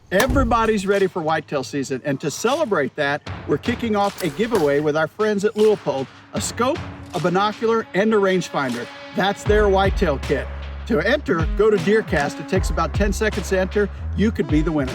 Everybody's ready for whitetail season, and to celebrate that, we're kicking off a giveaway with our friends at Leupold, a scope, a binocular, and a rangefinder. That's their whitetail kit. To enter, go to DeerCast. It takes about 10 seconds to enter. You could be the winner.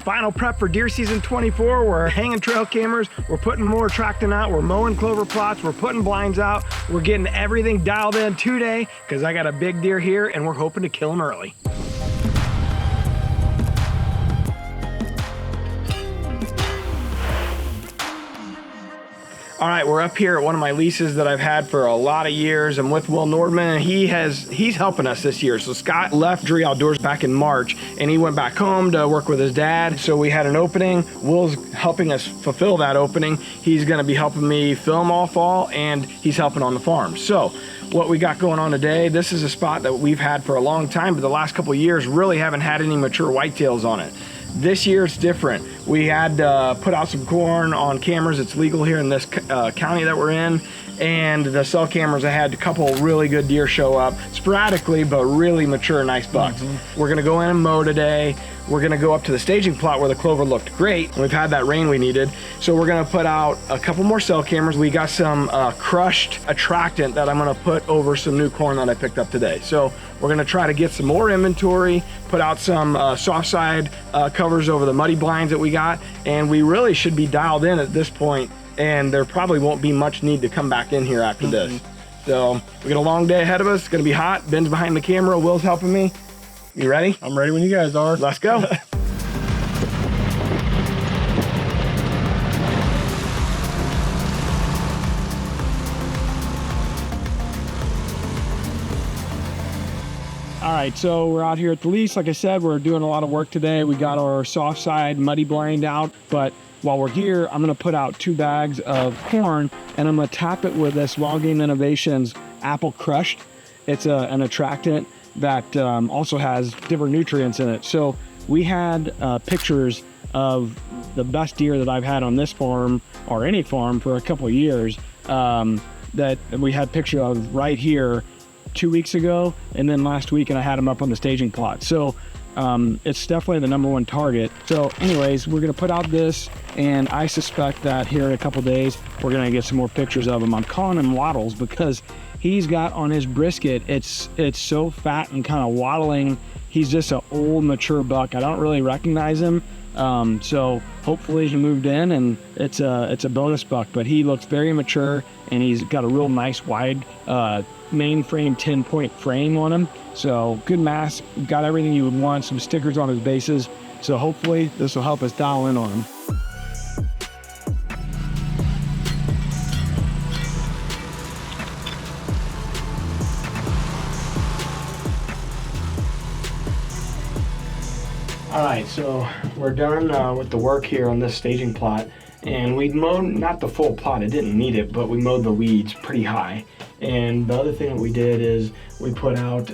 Final prep for deer season 24. We're hanging trail cameras, we're putting more attractant out, we're mowing clover plots, we're putting blinds out, we're getting everything dialed in today because I got a big deer here and we're hoping to kill him early. All right, we're up here at one of my leases that I've had for a lot of years. I'm with Will Nordman, and he's helping us this year. So Scott left Dree Outdoors back in March, and he went back home to work with his dad. So we had an opening. Will's helping us fulfill that opening. He's gonna be helping me film all fall, and he's helping on the farm. So what we got going on today, this is a spot that we've had for a long time, but the last couple of years really haven't had any mature whitetails on it. This year it's different. We had put out some corn on cameras. It's legal here in this county that we're in. And the cell cameras, I had a couple really good deer show up sporadically, but really mature, nice bucks. We're gonna go in and mow today. We're gonna go up to the staging plot where the clover looked great. We've had that rain we needed. So we're gonna put out a couple more cell cameras. We got some crushed attractant that I'm gonna put over some new corn that I picked up today. So we're gonna try to get some more inventory, put out some soft side covers over the muddy blinds that we got, and we really should be dialed in at this point, and there probably won't be much need to come back in here after this. So we got a long day ahead of us. It's gonna be hot. Ben's behind the camera, Will's helping me. You ready? I'm ready when you guys are. Let's go. All right, so we're out here at the lease. Like I said, we're doing a lot of work today. We got our soft side muddy blind out, but while we're here, I'm gonna put out 2 bags of corn and I'm gonna tap it with this Wild Game Innovations Apple Crushed. It's an attractant that also has different nutrients in it. So we had pictures of the best deer that I've had on this farm or any farm for a couple of years that we had picture of right here 2 weeks ago, and then last week, and I had them up on the staging plot. So it's definitely the #1 target. So anyways, we're gonna put out this, and I suspect that here in a couple days, we're gonna get some more pictures of him. I'm calling him Waddles because he's got on his brisket, it's so fat and kind of waddling. He's just an old, mature buck. I don't really recognize him. So hopefully he moved in and it's a bonus buck, but he looks very mature and he's got a real nice wide mainframe 10-point frame on him. So good mass, got everything you would want, some stickers on his bases. So hopefully this will help us dial in on him. All right, so we're done with the work here on this staging plot, and we mowed, not the full plot, it didn't need it, but we mowed the weeds pretty high. And the other thing that we did is we put out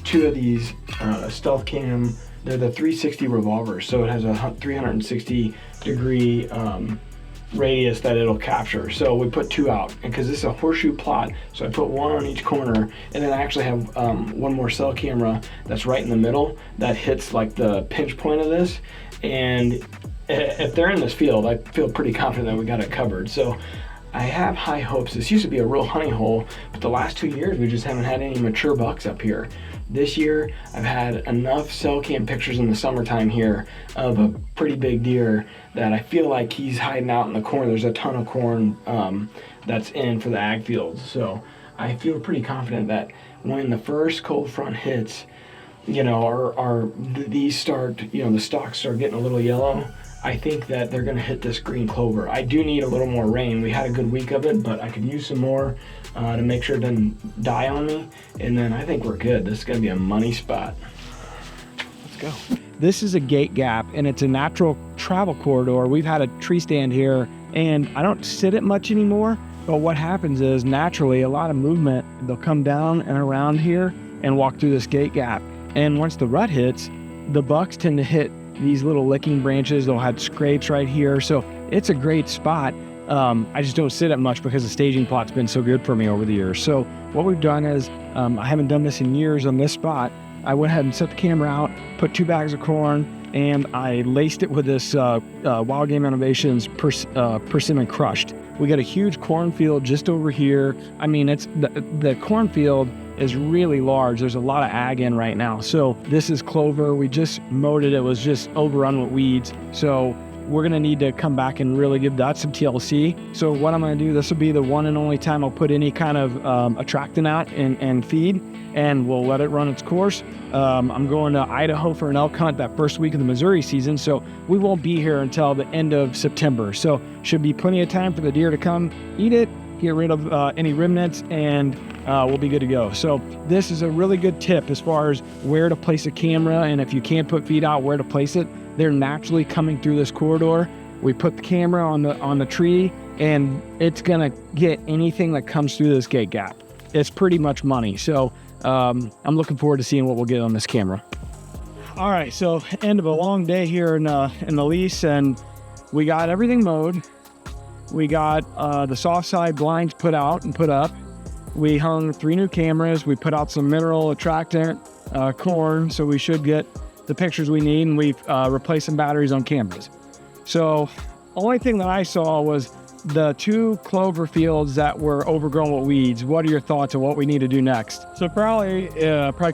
2 of these stealth cam. They're the 360 revolvers, so it has a 360 degree radius that it'll capture. So we put 2 out, and because this is a horseshoe plot, so I put 1 on each corner, and then I actually have 1 more cell camera that's right in the middle that hits like the pinch point of this. And if they're in this field, I feel pretty confident that we got it covered. So I have high hopes. This used to be a real honey hole, but the last 2 years we just haven't had any mature bucks up here. This year I've had enough cell cam pictures in the summertime here of a pretty big deer that I feel like he's hiding out in the corn. There's a ton of corn that's in for the ag fields. So I feel pretty confident that when the first cold front hits, you know, these start, you know, the stalks start getting a little yellow, I think that they're gonna hit this green clover. I do need a little more rain. We had a good week of it, but I could use some more to make sure it doesn't die on me. And then I think we're good. This is gonna be a money spot. Let's go. This is a gate gap and it's a natural travel corridor. We've had a tree stand here and I don't sit it much anymore, but what happens is naturally a lot of movement, they'll come down and around here and walk through this gate gap. And once the rut hits, the bucks tend to hit these little licking branches. They'll have scrapes right here. So it's a great spot. I just don't sit it much because the staging plot's been so good for me over the years. So what we've done is, I haven't done this in years on this spot, I went ahead and set the camera out, put 2 bags of corn, and I laced it with this Wild Game Innovations Persimmon Crushed. We got a huge cornfield just over here. I mean, it's the cornfield is really large. There's a lot of ag in right now. So this is clover. We just mowed it. It was just overrun with weeds. So we're gonna need to come back and really give that some TLC. So what I'm gonna do, this will be the one and only time I'll put any kind of attractant out and feed, and we'll let it run its course. I'm going to Idaho for an elk hunt that first week of the Missouri season, so we won't be here until the end of September. So should be plenty of time for the deer to come eat it, get rid of any remnants, and we'll be good to go. So this is a really good tip as far as where to place a camera, and if you can't put feed out, where to place it. They're naturally coming through this corridor. We put the camera on the tree, and it's gonna get anything that comes through this gate gap. It's pretty much money. So I'm looking forward to seeing what we'll get on this camera. All right, so end of a long day here in the lease, and we got everything mowed. We got the soft side blinds put out and put up. We hung 3 new cameras. We put out some mineral attractant, corn, so we should get the pictures we need, and we've replaced some batteries on cameras. So only thing that I saw was the 2 clover fields that were overgrown with weeds. What are your thoughts on what we need to do next? So probably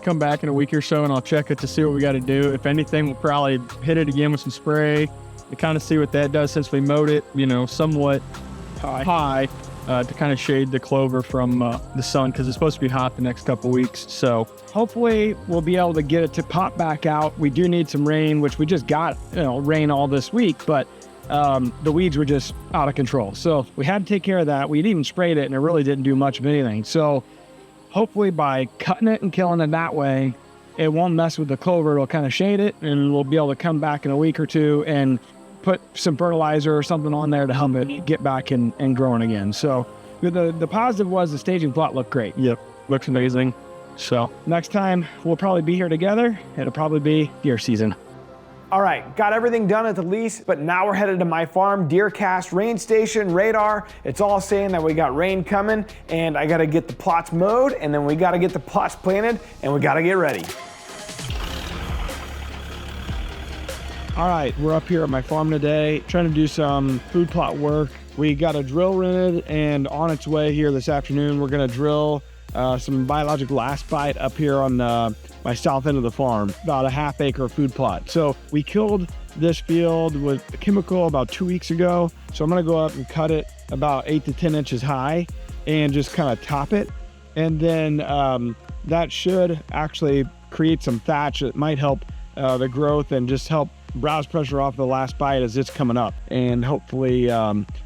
come back in a week or so, and I'll check it to see what we got to do. If anything, we'll probably hit it again with some spray to kind of see what that does, since we mowed it, somewhat high to kind of shade the clover from the sun, because it's supposed to be hot the next couple weeks. So hopefully we'll be able to get it to pop back out. We do need some rain, which we just got rain all this week, but the weeds were just out of control. So we had to take care of that. We'd even sprayed it, and it really didn't do much of anything. So hopefully by cutting it and killing it that way, it won't mess with the clover. It'll kind of shade it, and we'll be able to come back in a week or two and put some fertilizer or something on there to help it get back and growing again. So the positive was the staging plot looked great. Yep, looks amazing. So next time we'll probably be here together. It'll probably be deer season. All right, got everything done at the lease, but now we're headed to my farm, DeerCast, rain station, radar. It's all saying that we got rain coming, and I gotta get the plots mowed, and then we gotta get the plots planted, and we gotta get ready. All right, we're up here at my farm today, trying to do some food plot work. We got a drill rented, and on its way here this afternoon, we're gonna drill some biologic last bite up here on my south end of the farm, about a ½ acre food plot. So we killed this field with a chemical about 2 weeks ago. So I'm gonna go up and cut it about 8 to 10 inches high and just kind of top it. And then that should actually create some thatch that might help the growth and just help browse pressure off the last bite as it's coming up. And hopefully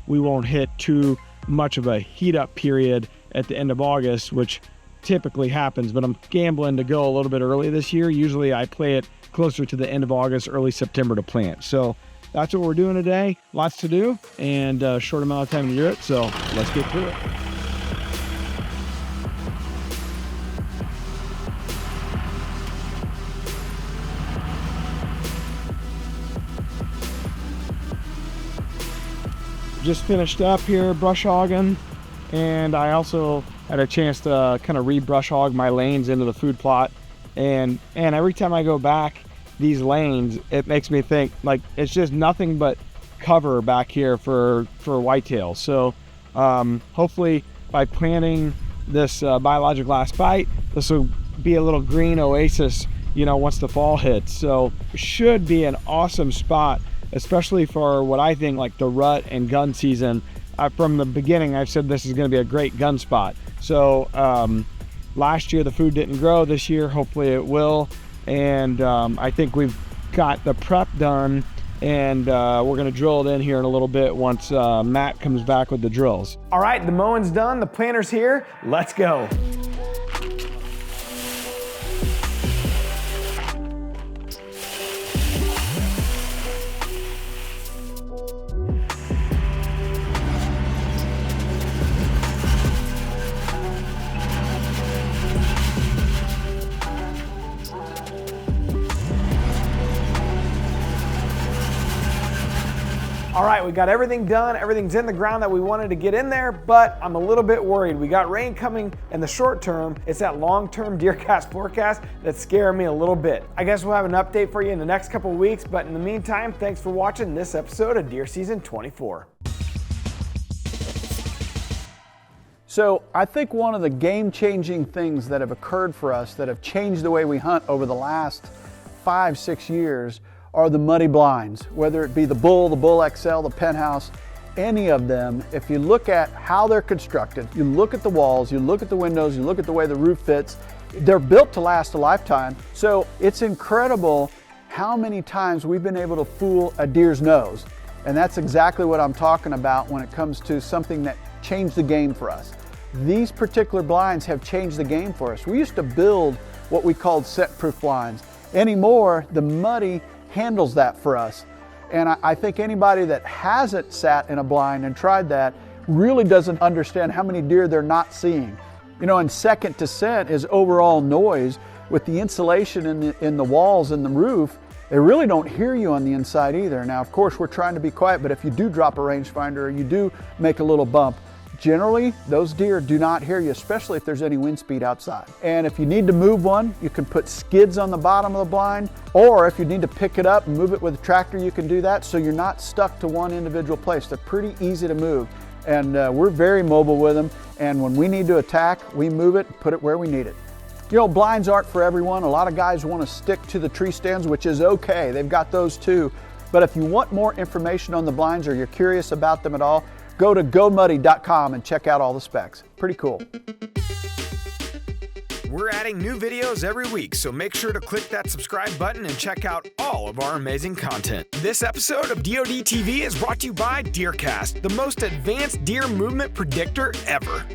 we won't hit too much of a heat up period at the end of August, which typically happens, but I'm gambling to go a little bit early this year. Usually I play it closer to the end of August, early September to plant. So that's what we're doing today. Lots to do and a short amount of time to do it. So let's get through it. Just finished up here brush hogging, and I also had a chance to kind of re-brush hog my lanes into the food plot. And every time I go back these lanes, it makes me think like it's just nothing but cover back here for whitetails. So hopefully by planting this biologic last bite, this will be a little green oasis, once the fall hits. So should be an awesome spot, especially for what I think like the rut and gun season. From the beginning, I've said this is going to be a great gun spot. So last year the food didn't grow. This year hopefully it will, and I think we've got the prep done, and we're going to drill it in here in a little bit once Matt comes back with the drills. All right, the mowing's done, the planter's here, let's go. All right, we got everything done. Everything's in the ground that we wanted to get in there, but I'm a little bit worried. We got rain coming in the short term. It's that long-term DeerCast forecast that's scaring me a little bit. I guess we'll have an update for you in the next couple of weeks, but in the meantime, thanks for watching this episode of Deer Season 24. So I think one of the game-changing things that have occurred for us that have changed the way we hunt over the last 5-6 years are the muddy blinds, whether it be the Bull XL, the Penthouse, any of them. If you look at how they're constructed, you look at the walls, you look at the windows, you look at the way the roof fits, they're built to last a lifetime. So it's incredible how many times we've been able to fool a deer's nose. And that's exactly what I'm talking about when it comes to something that changed the game for us. These particular blinds have changed the game for us. We used to build what we called scent-proof blinds. Anymore, the muddy handles that for us. And I think anybody that hasn't sat in a blind and tried that really doesn't understand how many deer they're not seeing. You know, and second to scent is overall noise. With the insulation in the walls and the roof, they really don't hear you on the inside either. Now, of course, we're trying to be quiet, but if you do drop a rangefinder or you do make a little bump, generally, those deer do not hear you, especially if there's any wind speed outside. And if you need to move one, you can put skids on the bottom of the blind, or if you need to pick it up and move it with a tractor, you can do that, so you're not stuck to one individual place. They're pretty easy to move, and we're very mobile with them, and when we need to attack, we move it, put it where we need it. You know, blinds aren't for everyone. A lot of guys want to stick to the tree stands, which is okay. They've got those too. But if you want more information on the blinds or you're curious about them at all, go to gomuddy.com and check out all the specs. Pretty cool. We're adding new videos every week, so make sure to click that subscribe button and check out all of our amazing content. This episode of DoD TV is brought to you by DeerCast, the most advanced deer movement predictor ever.